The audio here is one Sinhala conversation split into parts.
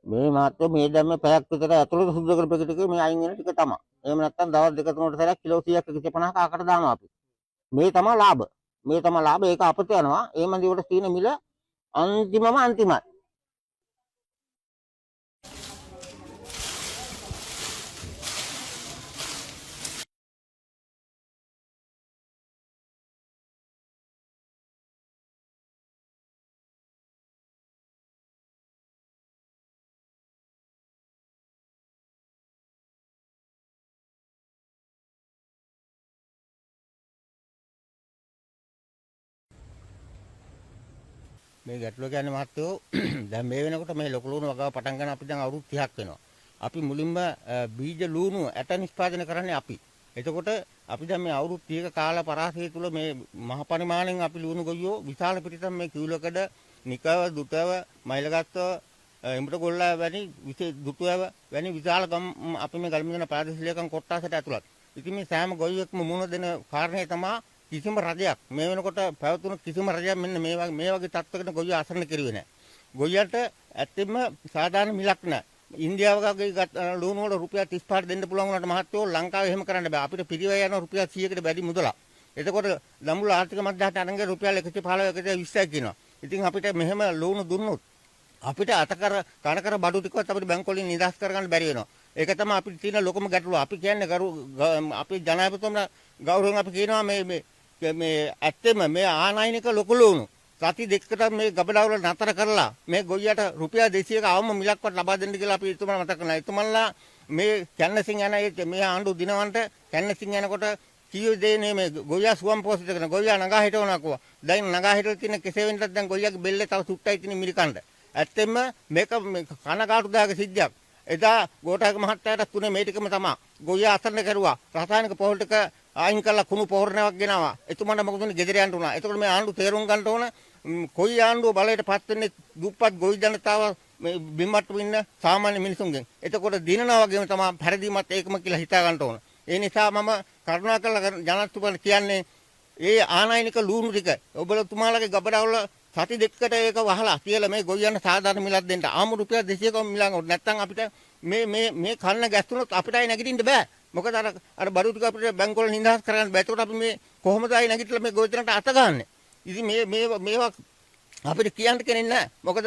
මේ මාත්‍ය මේ දැම්මේ පැයක් විතර ඇතුළත සුද්ධ කරපෙක ටික මේ අයින් වෙන ටික තමයි. එහෙම නැත්නම් දවස් දෙක තුනකට සැරයක් කිලෝ 100ක් 150ක් ආකට දානවා අපි. මේ තමයි ලාභ. මේ තමයි ලාභ. ඒක අපත යනවා. ඒ මන්දියට තියෙන මිල අන්තිමයි. මේ ගැටලුව කියන්නේ මහත්තයෝ දැන් මේ වෙනකොට මේ ලොකු ලුණු වගාව පටන් ගන්න අපි දැන් අවුරුදු 30ක් වෙනවා. අපි මුලින්ම බීජ ලුණු ඇට නිෂ්පාදනය කරන්නේ අපි. එතකොට අපි දැන් මේ අවුරුදු 30ක කාල පරාසය තුල මේ මහ පරිමාණයෙන් අපි ලුණු ගොයියෝ විශාල පිටිසම් මේ කිව්ලකඩ නිකව දුටව මයිලගත්ත එඹට ගොල්ලා වැනි දුටුව වැනි විශාල අපි මේ ගල්මින ප්‍රාදේශීයකම් කොට්ටාසට ඇතුළත්. ඉතින් මේ සෑම ගොයියෙක්ම මුණ දෙන කාරණේ තමයි කිසිම රජයක් මේ වෙනකොට පැවතුණු කිසිම රජයක් මෙන්න මේ වගේ තත්ත්වයකට ගොවිය අසරණ කෙරුවේ නැහැ. ගොවියට ඇත්තෙම සාධාරණ මිලක් නැහැ. ඉන්දියාව වගේ ලුණු වල රුපියල් 35ක් දෙන්න පුළුවන් වුණාට මහත්තයෝ ලංකාවේ එහෙම කරන්න බෑ. අපිට පිරිවැය යන රුපියල් 100කට වැඩි මුදලක්. එතකොට දඹුල්ල ආර්ථික මධ්‍යස්ථානයට අරගෙන රුපියල් 115 120ක් කියනවා. ඉතින් අපිට මෙහෙම ලුණු දුන්නොත් අපිට අතකර කනකර බඩු ටිකවත් අපිට බැංකු වලින් නිදහස් කරගන්න බැරි වෙනවා. ඒක තමයි අපිට තියෙන ලොකුම ගැටලුව. අපි කියන්නේ අපි ජනාධිපතිතුමා ගෞරවයෙන් අපි කියනවා මේ ඇත්තම මේ ආනයනික ලොකු ලුණු සති දෙකකට මේ ගබඩාවල නතර කරලා මේ ගොයියට රුපියල් 200ක අවම මිලක්වත් ලබා දෙන්න කියලා අපි එතුමා මතක් කරනවා. එතුමන්ලා මේ කැන්නසින් යන මේ ආණ්ඩු දිනවන්ට කැන්නසින් යනකොට කීයේ දෙන්නේ මේ ගොයියා සුවම් පෝස්ට් කරන ගොයියා නගා හිටවනවා කෝ. දැන් නගා හිටලා තියෙන කෙසේ වෙන්නත් දැන් ගොයියාගේ බෙල්ලේ තව සුට්ටයි තියෙන මිරිකණ්ඩ. ඇත්තෙම මේක කනගාටුදායක සිද්ධියක්. එදා ගෝඨායක මහත්තයාට තුනේ මේ ටිකම තමයි. ගොයියා අසරණ කරුවා. රසායනික පොහොර ටික ආයින් කළා කුණු පොහොරණයක් ගෙනාවා. එතුමන්ට මොකද උනේ ගෙදර යන්න උනා. එතකොට මේ ආණ්ඩු තේරුම් ගන්න ඕන කොයි ආණ්ඩුව බලයට පත් වෙන්නේ දුප්පත් ගොවි ජනතාව මේ බිම්මට්ට ඉන්න සාමාන්‍ය මිනිසුන්ගෙන්. එතකොට දිනනවා වගේම තමයි පරිදිමත් ඒකම කියලා හිතා ගන්න ඕන. ඒ නිසා මම කරුණාකරලා ජනාධිපතිතුමාට කියන්නේ ඒ ආනයනික ලුණු ටික ඔබතුමාලගේ ගබඩාවල සති දෙකකට ඒක වහලා කියලා මේ ගොවියන්ට සාධාරණ මිලක් දෙන්න. ආමු රුපියල් 200ක මිලක් නැත්නම් අපිට මේ කන්න ගැස්තුනොත් අපිට ආයි නැගිටින්න බෑ. මොකද අර බඩු ටික අපිට බැංකු වල නිදහස් කරගන්න බෑ. ඒකට අපි මේ කොහොමද ආයි නැගිටලා මේ ගොවිතැනට අත ගන්නෙ? ඉතින් මේවා අපිට කියන්න කෙනෙක් නැහැ. මොකද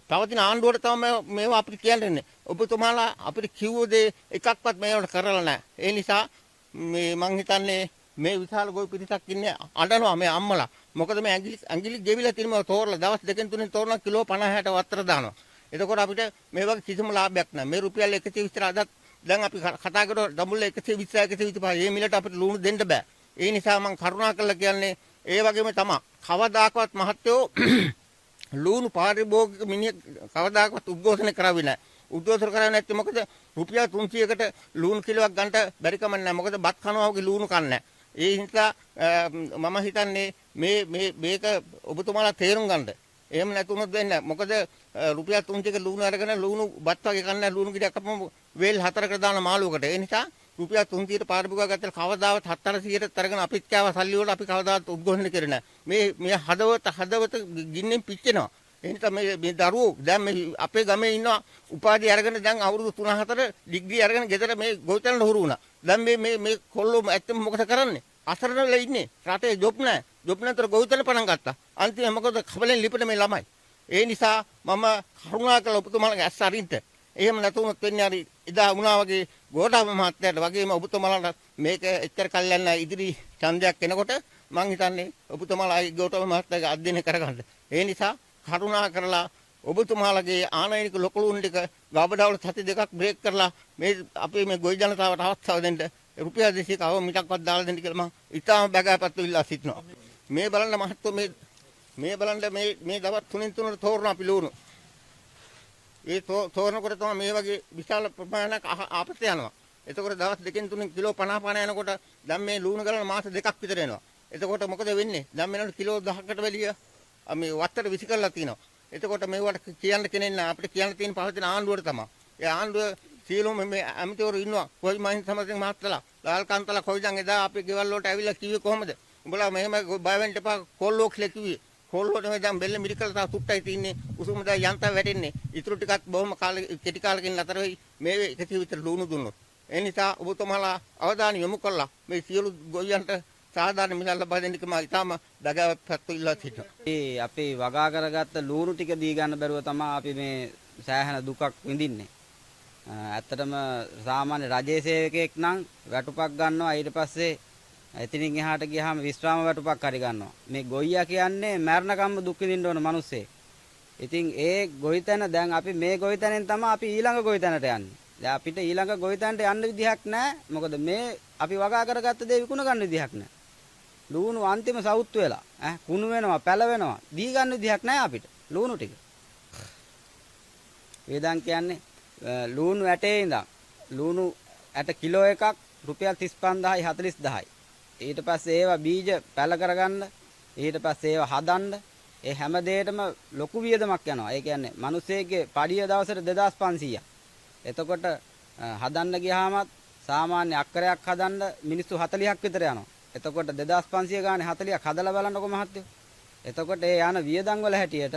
පවතින ආණ්ඩුවට තමයි මේවා අපිට කියන්නේ. ඔබතුමාලා අපිට කිව්ව දේ එකක්වත් මේවට කරලා නැහැ. ඒ නිසා මේ මං හිතන්නේ මේ විශාල ගොවි පිරිසක් ඉන්නේ අඬනවා මේ අම්මලා. මොකද මේ ඇඟිලි ගෙවිලා තියෙනවා තෝරලා දවස් දෙකෙන් තුනෙන් තෝරන කිලෝ 50 60 වත්තර දානවා. එතකොට අපිට මේ වගේ කිසිම ලාභයක් නැහැ. මේ රුපියල් 120 අදත් දැන් අපි කතා කරලා දඹුල්ල 120 125 මේ මිලට අපිට ලුණු දෙන්න බෑ. ඒ නිසා මං කරුණාකරලා කියන්නේ ඒ වගේම තමයි කවදාකවත් මහත්තයෝ ලුණු පාරිභෝගික මිනිහ කවදාකවත් උද්ඝෝෂණය කරાવી නැහැ. උද්ඝෝෂණය කරන්නේ නැත්නම් මොකද රුපියල් 300කට ලුණු කිලෝවක් ගන්නට බැරි කම නැහැ. මොකද බත් කනවා වගේ ලුණු කන්නේ නැහැ. ඒ නිසා මම හිතන්නේ මේක ඔබතුමාලා තේරුම් ගන්නද. එහෙම නැතුනොත් වෙන්නේ නැහැ. මොකද රුපියල් 300ක ලුණු අරගෙන ලුණු බත් වගේ කන්නේ ලුණු ගෙඩියක් අපම වේල් 4කට දාන මාළුවකට. ඒ නිසා රුපියල් 300ට පාරිභෝගිකව ගත්තට කවදාවත් 700ට අරගෙන අපිත් කෑව සල්ලි වල අපි කවදාවත් උද්ඝෝෂණය කරේ නැහැ. මේ හදවත ගින්නෙන් පිච්චෙනවා. ඒ නිසා මේ දරුවෝ දැන් මේ අපේ ගමේ ඉන්න උපාධිය අරගෙන දැන් අවුරුදු 3-4 ඩිග්‍රී අරගෙන ගෙදර මේ ගොවිතැනට හුරු වුණා. දැන් මේ කොල්ලෝ ඇත්තම මොකද කරන්නේ? අසරණ වෙලා ඉන්නේ. රටේ ජොබ් නැහැ. ජොබ් නැතර ගොවිතැන පටන් ගත්තා. අන්තිමේ මොකද කබලෙන් ලිපිට මේ ළමයි. ඒ නිසා මම කරුණාකරලා ඔබතුමාලගේ ඇස් අරින්න. එහෙම නැතුනොත් වෙන්නේ හරි එදා වුණා වගේ ගෝඨාභ මහත්තයාට වගේම ඔබතුමාලට මේක එච්චර කල්යන්න ඉදිරි ඡන්දයක් එනකොට මං හිතන්නේ ඔබතුමාලා ගෝඨාභ මහත්තයාගේ අධ්‍යයනය කරගන්න. ඒ නිසා කරුණා කරලා ඔබතුමාලගේ ආනයනික ලොකු ලුණු ටික ගබඩාවල සති දෙකක් බ්‍රේක් කරලා මේ අපේ මේ ගොවි ජනතාවට අවස්ථාව දෙන්න රුපියල් 200ක අවම මිටක්වත් දාලා දෙන්න කියලා මම ඉතාම බගෑපත්තු ඉල්ලා සිටිනවා. මේ බලන්න මහත්තයෝ මේ මේ බලන්න මේ දවස් 3න් තෝරන අපි ලුණු. ඒ තෝරනකොට තමයි මේ වගේ විශාල ප්‍රමාණයක් ආපත යනවා. එතකොට දවස් 2කින් 3කින් කිලෝ 50 50 යනකොට දැන් මේ ලුණු ගලන මාස 2ක් විතර එනවා. එතකොට මොකද වෙන්නේ? දැන් මෙන්නට කිලෝ 10කට වැඩිය මේ වත්තට විසි කරලා තිනවා. එතකොට මේවට කියන්න කෙනෙක් නෑ. අපිට කියන්න තියෙන පහදින ආණ්ඩුවට තමයි. ඒ ආණ්ඩුව සියලුම මේ ඇමතිවරු ඉන්නවා. කොයි මහින්ද සමසිංහ මහත්තයලා, ලාල්කාන්තලා කොයිදන් එදා අපේ ගෙවල් වලට ඇවිල්ලා කිව්වේ කොහමද? උඹලා මෙහෙම බය වෙන්න එපා කොල්ලෝ කියලා කිව්වේ. කොල්ලෝට මේ දැන් බෙල්ල මිරිකලා තා තුට්ටයි තින්නේ. උසුම දැන් යන්තම් වැටෙන්නේ. ඊටු ටිකක් බොහොම කෙටි කාලෙකින් නතර වෙයි. මේ 100 විතර ලුණු දුන්නොත්. ඒ නිසා ඔබතුමාලා අවධානය යොමු කළා මේ සියලු ගොවියන්ට සාධාරණ මිල ලබා දෙන්න කම ඉතාම දගවපත් ඉල්ලා සිටිනවා. අපි වගා කරගත්ත ලුණු ටික දී ගන්න බැරුව තමයි අපි මේ සෑහෙන දුකක් විඳින්නේ. ඇත්තටම සාමාන්‍ය රජයේ සේවකයෙක් නම් වැටුපක් ගන්නවා ඊට පස්සේ එතනින් එහාට ගියාම විශ්‍රාම වැටුපක් හරි ගන්නවා. මේ ගොයියා කියන්නේ මරණකම්ම දුක් විඳින්න ඕන මිනිස්සේ. ඉතින් ඒ ගොවිතැන දැන් අපි මේ ගොවිතැනෙන් තමයි අපි ඊළඟ ගොවිතැනට යන්නේ. දැන් අපිට ඊළඟ ගොවිතැනට යන්න විදිහක් නැහැ. මොකද මේ අපි වගා කරගත්ත දේ විකුණ ගන්න විදිහක් නැහැ. ලුණු අන්තිම සවුත්තු වෙලා කුණු වෙනවා පැල වෙනවා දී ගන්න විදිහක් නැහැ අපිට ලුණු ටික. වේදන් කියන්නේ ලුණු ඇටේ ඉඳන් ලුණු ඇට කිලෝ එකක් රුපියල් 35000යි 40000යි. ඊට පස්සේ ඒවා බීජ පැල කරගන්න ඊට පස්සේ ඒවා හදන්න ඒ හැම දෙයකටම ලොකු වියදමක් යනවා. ඒ කියන්නේ මිනිස්සෙගේ පඩිය දවසට 2500ක්. එතකොට හදන්න ගියාමත් සාමාන්‍ය අක්කරයක් හදන්න මිනිස්සු 40ක් විතර යනවා. එතකොට 2500 ගානේ 40ක් හදලා බලන්නකො මහත්තයෝ. එතකොට ඒ යන වියදම් වල හැටියට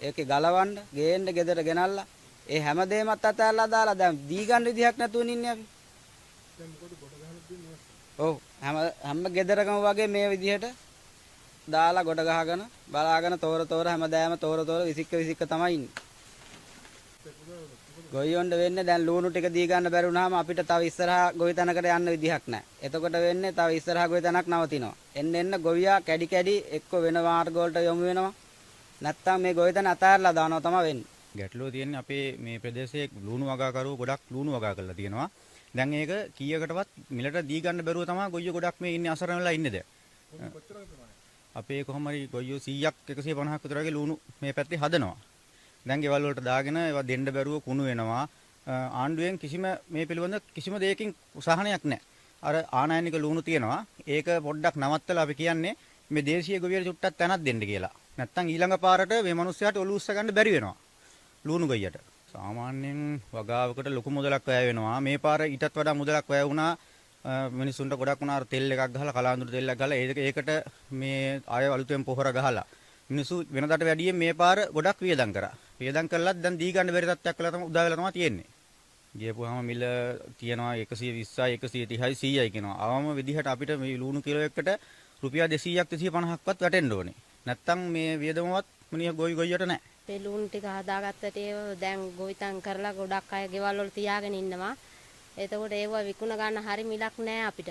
ඒකේ ගලවන්න, ගේන්න, ගෙදර ගෙනල්ලා ඒ හැමදේමත් අතහැරලා දාලා දැන් දී ගන්න විදිහක් නැතුව ඉන්නේ අපි. දැන් මොකද ගොඩ ගහලා දෙන්නේ? ඔව් හැම ගෙදරකම වගේ මේ විදිහට දාලා ගොඩ ගහගෙන බලාගෙන තෝර හැමදාම තෝර විසික්ක තමයි ඉන්නේ. ගොයියොන්ඩ වෙන්නේ දැන් ලුණු ටික දී ගන්න බැරි වුණාම අපිට තව ඉස්සරහා ගොවිතැනකට යන්න විදිහක් නැහැ. එතකොට වෙන්නේ තව ඉස්සරහා ගොවිතැනක් නවතිනවා. එන්න ගොවියා කැඩි එක්ක වෙන මාර්ග වලට යොමු වෙනවා. නැත්තම් මේ ගොවිතැන අතහැරලා දානවා තමයි වෙන්නේ. ගැටලුව තියෙන්නේ අපේ මේ ප්‍රදේශයේ ලුණු වගාකරුවෝ ගොඩක් ලුණු වගා කරලා තියෙනවා. දැන් ඒක කීයකටවත් මිලට දී ගන්න බැරුව තමයි ගොයියෝ ගොඩක් මේ ඉන්නේ අසරණ වෙලා ඉන්නේ දැන්. අපේ කොහොම හරි ගොයියෝ 100ක් 150ක් විතර වගේ ලුණු මේ පැත්තේ හදනවා. දැන් ගෙවල් වලට දාගෙන ඒවා දෙන්න බැරුව කුණු වෙනවා. ආණ්ඩුවෙන් කිසිම මේ පිළිබඳ කිසිම දෙයකින් උසහානයක් නැහැ. අර ආනයනික ලුණු තියෙනවා. ඒක පොඩ්ඩක් නවත්තලා අපි කියන්නේ මේ දේශීය ගොවියට චුට්ටක් තැනක් දෙන්න කියලා. නැත්තම් ඊළඟ පාරට මේ මිනිස්සයාට ඔලුව උස්ස ගන්න බැරි වෙනවා. ලුණු ගොයියට. සාමාන්‍යයෙන් වගාවකට ලොකු මුදලක් වැය වෙනවා. මේ පාර ඊටත් වඩා මුදලක් වැය වුණා. මිනිස්සුන්ට ගොඩක් වුණා අර තෙල් එකක් ගහලා කලාඳුරු තෙල්ලක් ගහලා ඒකට මේ ආය අලුතෙන් පොහොර ගහලා මිනිස්සු වෙනදාට වැඩියෙන් මේ පාර ගොඩක් වියදම් කරා. වියදම් කළත් දැන් දී ගන්න බැරි තත්ත්වයක් වෙලා තමයි උදා වෙලා තමයි තියෙන්නේ. ගියපුවාම මිල තියනවා 120යි 130යි 100යි කියනවා. අවම විදිහට අපිට මේ ලුණු කිලෝ එකකට රුපියල් 200ක් 250ක්වත් වැටෙන්න ඕනේ. නැත්තම් මේ වියදමවත් මිනිහ ගොයියට නැහැ. මේ ලුණු ටික හදාගත්තට ඒව දැන් ගොවිතැන් කරලා ගොඩක් අය ගෙවල් වල තියාගෙන ඉන්නවා. එතකොට ඒව විකුණ ගන්න හරි මිලක් නැහැ අපිට.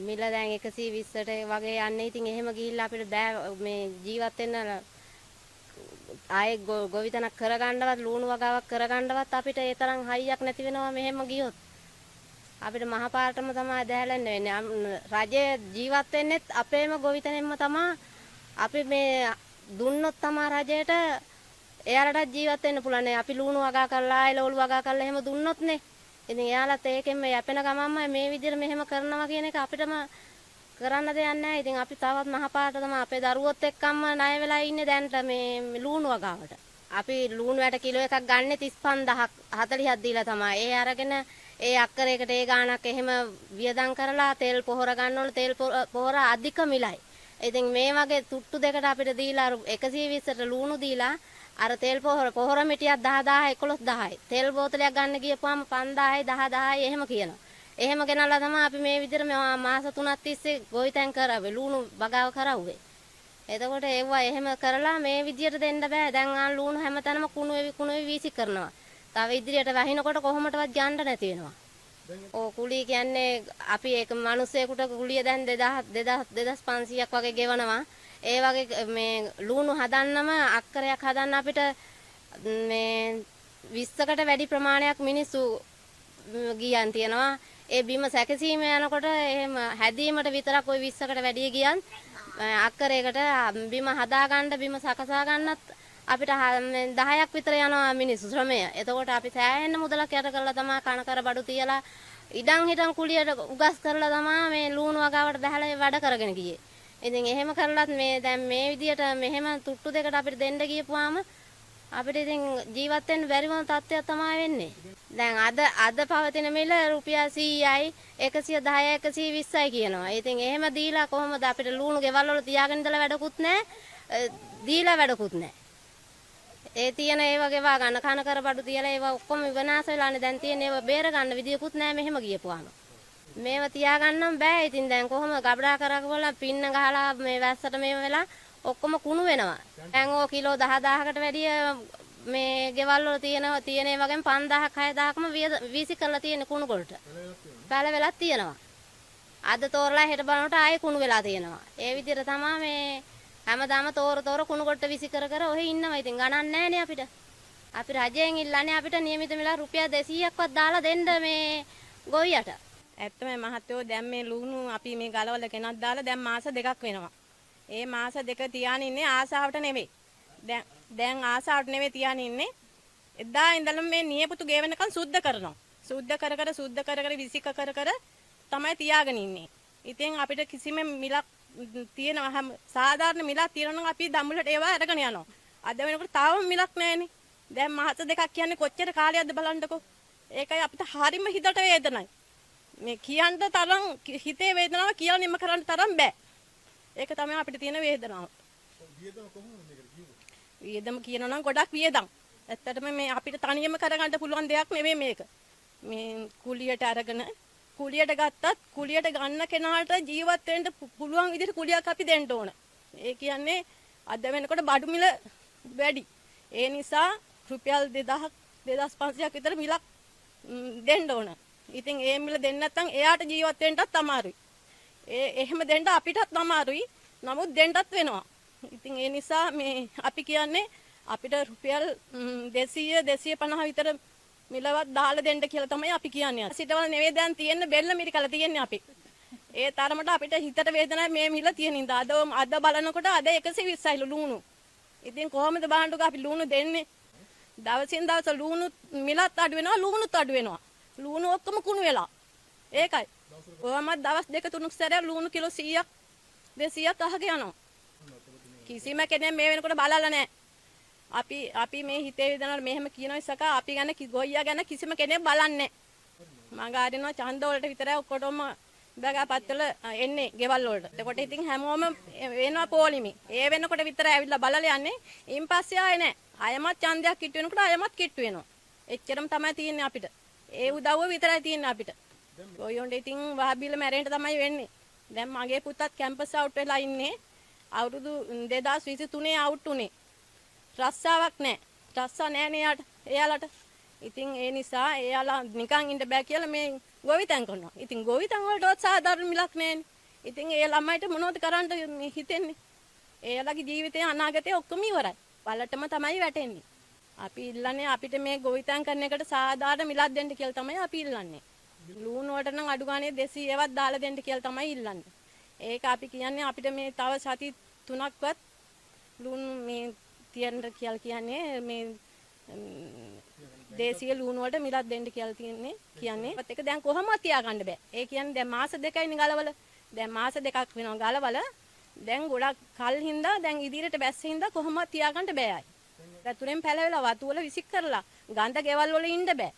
මිල දැන් 120ට වගේ යන්නේ. ඉතින් එහෙම ගිහිල්ලා අපිට බෑ මේ ජීවත් වෙන්න ආයේ ගොවිතැනක් කරගන්නවත් ලුණු වගාවක් කරගන්නවත් අපිට ඒ තරම් හයියක් නැති වෙනවා මෙහෙම ගියොත්. අපිට මහපාරටම තමයි දැහැලෙන්න වෙන්නේ. රජය ජීවත් වෙන්නෙත් අපේම ගොවිතැනෙන්ම තමයි. අපි මේ දුන්නොත් තමයි රජයට එයාලට ජීවත් වෙන්න පුළුවන්. අපි ලුණු වගා කරලා එළවලු වගා කරලා එහෙම දුන්නොත්නේ. ඉතින් එයාලත් ඒකෙන්ම යැපෙන ගමන්ම මේ විදිහට මෙහෙම කරනවා කියන එක අපිටම කරන්න දෙයක් නැහැ. ඉතින් අපි තවත් මහපාරට තමයි අපේ දරුවොත් එක්කම ණය වෙලා ඉන්නේ දැන්ට මේ ලුණු වගාවට. අපි ලුණු වැට කිලෝ එකක් ගන්න 35000ක් 40ක් දීලා තමයි. ඒ අරගෙන ඒ අක්කරයකට ඒ ගාණක් එහෙම වියදම් කරලා තෙල් පොහොර ගන්න ඕන. තෙල් පොහොර අධික මිලයි. ඉතින් මේ වගේ තුට්ටු දෙකට අපිට දීලා 120ට ලුණු දීලා අර තෙල් පොහොර මිටියක් 10000 11000යි. තෙල් බෝතලයක් ගන්න ගියපුවාම 5000යි 10000යි එහෙම කියනවා. එහෙම ගෙනල්ලා තමයි අපි මේ විදිහට මාස 3ක් තිස්සේ ගොවිතැන් කරාවේ ලුණු බගාව කරවුවේ. එතකොට ඒවා එහෙම කරලා මේ විදිහට දෙන්න බෑ. දැන් ලුණු හැමතැනම කුණු වීසි කරනවා. තව ඉදිරියට වහිනකොට කොහොමදවත් යන්න නැති වෙනවා. කුලිය කියන්නේ අපි ඒක මිනිස්සෙකුට කුලිය දැන් 2500ක් වගේ ගෙවනවා. ඒ වගේ මේ ලුණු හදන්නම අක්කරයක් හදන්න අපිට මේ 20කට වැඩි ප්‍රමාණයක් මිනිස්සු ගියන් තියෙනවා. ඒ බිම සැකසීම යනකොට එහෙම හැදීමට විතරක් ওই 20කට වැඩි ගියන් අක්කරයකට බිම හදා ගන්න බිම සකසා ගන්නත් අපිට 10ක් විතර යනවා මිනිස්සු ශ්‍රමය. එතකොට අපි සෑහෙන මුදලක් යට කරලා තමයි කනකර බඩු තියලා ඉඩම් හිටම් කුලියට උගස් කරලා තමයි මේ ලූණු වගාවට බහලා වැඩ කරගෙන ගියේ. ඉතින් එහෙම කරලත් මේ දැන් මේ විදියට මෙහෙම තුට්ටු දෙකට අපිට දෙන්න ගියපුවාම අපිට ඉතින් ජීවත් වෙන්න බැරි වුණ තත්ත්වයක් තමයි වෙන්නේ. දැන් අද පවතින මිල රුපියල් 100යි 110යි 120යි කියනවා. ඉතින් එහෙම දීලා කොහොමද අපිට ලූණු ගෙවල් වල තියාගෙන ඉඳලා වැඩකුත් නැහැ. දීලා වැඩකුත් නැහැ. ඒ තියෙන ඒවා ගෙවා ගන්න කන කර බඩු තියලා ඒවා ඔක්කොම විනාශ වෙලානේ දැන් තියෙන ඒවා බේර ගන්න විදියකුත් නැහැ මෙහෙම ගියපුවාම. මේව තියාගන්නම් බෑ. ඉතින් දැන් කොහොම ගබඩා කරගවලා පින්න ගහලා මේ වැස්සට මේව වෙලා ඔක්කොම කුණු වෙනවා. දැන් ඕ කිලෝ 10000කට වැඩිය මේ ගෙවල් වල තියෙන ඒ වගේම 5000ක් 6000ක්ම වීසි කරලා තියෙන කුණු කොල්ට. පැල වෙලක් තියෙනවා. අද තෝරලා හෙට බලනකොට ආයේ කුණු වෙලා තියෙනවා. ඒ විදිහට තමයි මේ හැමදාම තෝර කුණු කොට්ට විසි කර ඔහෙ ඉන්නවා. ඉතින් ගණන් නැහැනේ අපිට. අපි රජයෙන් ඉල්ලන්නේ අපිට නියමිත මිල රුපියල් 200ක්වත් දාලා දෙන්න මේ ගොවියට. ඇත්තම මහත්තයෝ දැන් මේ ලුණු අපි මේ ගලවල කෙනක් දාලා දැන් මාස 2ක් වෙනවා. ඒ මාස 2 තියාගෙන ඉන්නේ ආසාවට නෙවෙයි. දැන් ආසාවට නෙවෙයි තියාගෙන ඉන්නේ. එදා ඉඳලම මේ නියපොතු ගෙවනකන් සුද්ධ කරනවා. සුද්ධ කර විසි කර තමයි තියාගෙන ඉන්නේ. ඉතින් අපිට කිසිම මිලක් තියෙනවා සාධාරණ මිලක් තියෙනවා නම් අපි දඹුලට ඒවා අරගෙන යනවා. අද වෙනකොට තාම මිලක් නැහැනේ. දැන් මාස 2ක් කියන්නේ කොච්චර කාලයක්ද බලන්නකෝ. ඒකයි අපිට හරිම හිතට වේදනයි. මේ කියන්න තරම් හිතේ වේදනාව කියලා නිම කරන්න තරම් බෑ. ඒක තමයි අපිට තියෙන වේදනාව. වියදම කියනවා නම් ගොඩක් වියදම්. ඇත්තටම මේ අපිට තනියම කරගන්න පුළුවන් දෙයක් නෙවෙයි මේක. මේ කුලියට අරගෙන කුලියට ගත්තත් කුලියට ගන්න කෙනාට ජීවත් වෙන්න පුළුවන් විදිහට කුලියක් අපි දෙන්න ඕන. ඒ කියන්නේ අද වෙනකොට බඩු මිල වැඩි. ඒ නිසා රුපියල් 2000ක් 2500ක් විතර මිලක් දෙන්න ඕන. ඉතින් ඒ මිල දෙන්න නැත්නම් එයාට ජීවත් වෙන්නත් අමාරුයි. එහෙම දෙන්න අපිටත් අමාරුයි. නමුත් දෙන්නත් වෙනවා. ඉතින් ඒ නිසා මේ අපි කියන්නේ අපිට රුපියල් 200 250 විතර මිලවත් දාලා දෙන්න කියලා තමයි අපි කියන්නේ. සිටවල නෙවෙයි දැන් තියෙන බෙල්ල මිරිකලා තියෙන්නේ අපි. ඒ තරමට අපිට හිතට වේදනාවක් මේ මිල තියෙන ඉඳ අද බලනකොට අද 120යිලු ලුණු. ඉතින් කොහොමද බලන්නකෝ අපි ලුණු දෙන්නේ? දවසින් දවස ලුණු මිලත් අඩු වෙනවා ලුණුත් අඩු වෙනවා. ලුණු ඔක්කොම කුණු වෙලා. ඒකයි. කොහොමද දවස් දෙක තුනක් සැරයක් ලුණු කිලෝ 100ක් 200ක් අහක යනවා. කිසිම කෙනෙක් මේ වෙනකොට බලලා නැහැ. අපි මේ හිතේ වේදනාවට මෙහෙම කියන ඉසක අපි ගැන ගොයියා ගැන කිසිම කෙනෙක් බලන්නේ නැහැ. මග අරිනවා ඡන්ද වලට විතරයි ඔක්කොටම බගාපත්තල එන්නේ ගෙවල් වලට. එතකොට ඉතින් හැමෝම වෙනවා පොලිමි. ඒ වෙනකොට විතරයි ඇවිල්ලා බලලා යන්නේ. ඊන් පස්සේ ආයේ නැහැ. අයමත් ඡන්දයක් කිට්ටු වෙනකොට අයමත් කිට්ටු වෙනවා. එච්චරම තමයි තියෙන්නේ අපිට. ඒ උදව්ව විතරයි තියෙන්නේ අපිට. ගොයියොන්ට ඉතින් වහබිල මැරෙන්න තමයි වෙන්නේ. දැන් මගේ පුතත් කැම්පස් අවුට් වෙලා ඉන්නේ. අවුරුදු 2023 අවුට් උනේ. රස්සාවක් නැහැ. රස්සා නැහැ එයාලට. ඉතින් ඒ නිසා එයාලා නිකන් ඉන්න බෑ කියලා මේ ගොවිතැන් කරනවා. ඉතින් ගොවිතැන් වලටවත් සාධාරණ මිලක් නැහැනේ. ඉතින් ඒ ළමයිට මොනවද කරන්න හිතෙන්නේ? එයාලගේ ජීවිතේ අනාගතේ ඔක්කොම ඉවරයි. බලටම තමයි වැටෙන්නේ. අපි ඉල්ලන්නේ අපිට මේ ගොවිතැන් කරන එකට සාධාරණ මිලක් දෙන්න කියලා තමයි අපි ඉල්ලන්නේ. ලූණු වලට නම් අඩු ගානේ 200වත් දාලා දෙන්න කියලා තමයි ඉල්ලන්නේ. ඒක අපි කියන්නේ අපිට මේ තව සති 3ක්වත් ලූණු මේ තියන්න කියලා කියන්නේ මේ දේශීය ලූණු වලට මිලක් දෙන්න කියලා කියන්නේ. ඒත් ඒක දැන් කොහොමවත් තියාගන්න බෑ. ඒ කියන්නේ දැන් මාස 2යිනේ ගලවල. දැන් මාස 2ක් වෙනවා ගලවල. දැන් ගොඩක් කල් හින්දා දැන් ඉදිරියට බැස්ස හින්දා කොහොමවත් තියාගන්න බෑයි. දැන් තුරෙන් පැලවෙලා වතු වල විසික් කරලා ගඳ ගෙවල් වල ඉන්න බෑ.